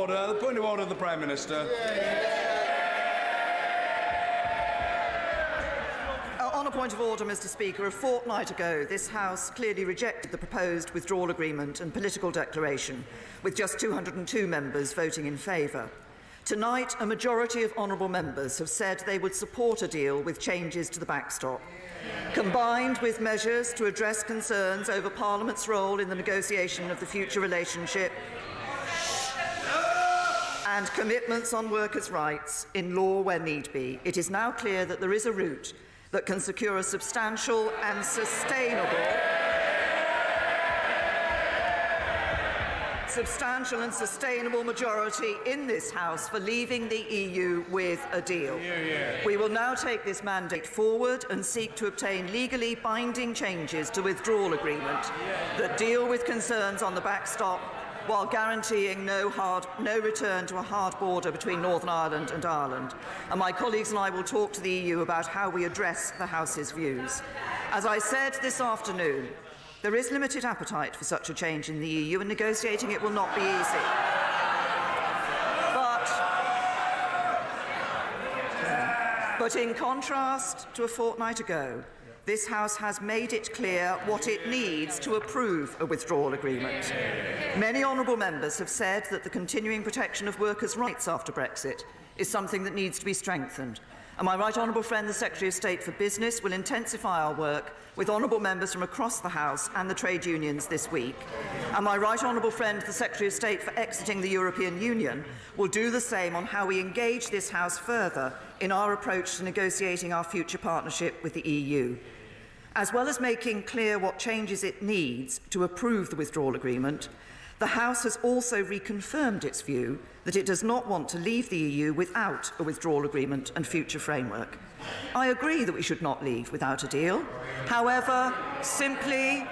order. The point of order, the Prime Minister. On a point of order, Mr. Speaker, a fortnight ago, this House clearly rejected the proposed withdrawal agreement and political declaration, with just 202 members voting in favour. Tonight, a majority of honourable members have said they would support a deal with changes to the backstop, combined with measures to address concerns over Parliament's role in the negotiation of the future relationship and commitments on workers' rights in law where need be. It is now clear that there is a route that can secure a substantial and sustainable majority in this House for leaving the EU with a deal. We will now take this mandate forward and seek to obtain legally binding changes to withdrawal agreement that deal with concerns on the backstop while guaranteeing no return to a hard border between Northern Ireland and Ireland. And my colleagues and I will talk to the EU about how we address the House's views. As I said this afternoon, there is limited appetite for such a change in the EU, and negotiating it will not be easy. But in contrast to a fortnight ago, this House has made it clear what it needs to approve a withdrawal agreement. Many honourable members have said that the continuing protection of workers' rights after Brexit is something that needs to be strengthened. And my right honourable friend, the Secretary of State for Business, will intensify our work with honourable members from across the House and the trade unions this week. And my right honourable friend, the Secretary of State for exiting the European Union, will do the same on how we engage this House further in our approach to negotiating our future partnership with the EU. As well as making clear what changes it needs to approve the withdrawal agreement, the House has also reconfirmed its view that it does not want to leave the EU without a withdrawal agreement and future framework. I agree that we should not leave without a deal. However, simply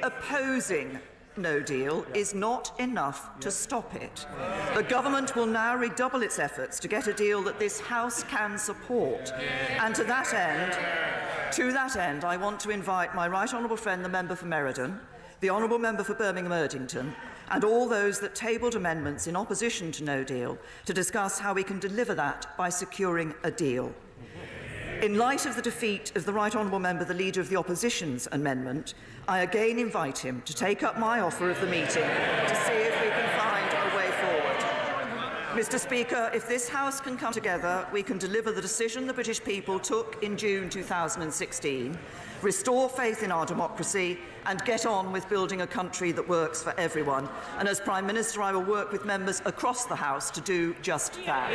opposing no deal is not enough to stop it. The government will now redouble its efforts to get a deal that this House can support. And to that end, I want to invite my right honourable friend, the member for Merredon, the honourable member for Birmingham Erdington, and all those that tabled amendments in opposition to no deal to discuss how we can deliver that by securing a deal. In light of the defeat of the right honourable member, the Leader of the Opposition's amendment, I again invite him to take up my offer of the meeting to see if we can find a way forward. Mr. Speaker, if this House can come together, we can deliver the decision the British people took in June 2016, restore faith in our democracy and get on with building a country that works for everyone. And as Prime Minister, I will work with members across the House to do just that.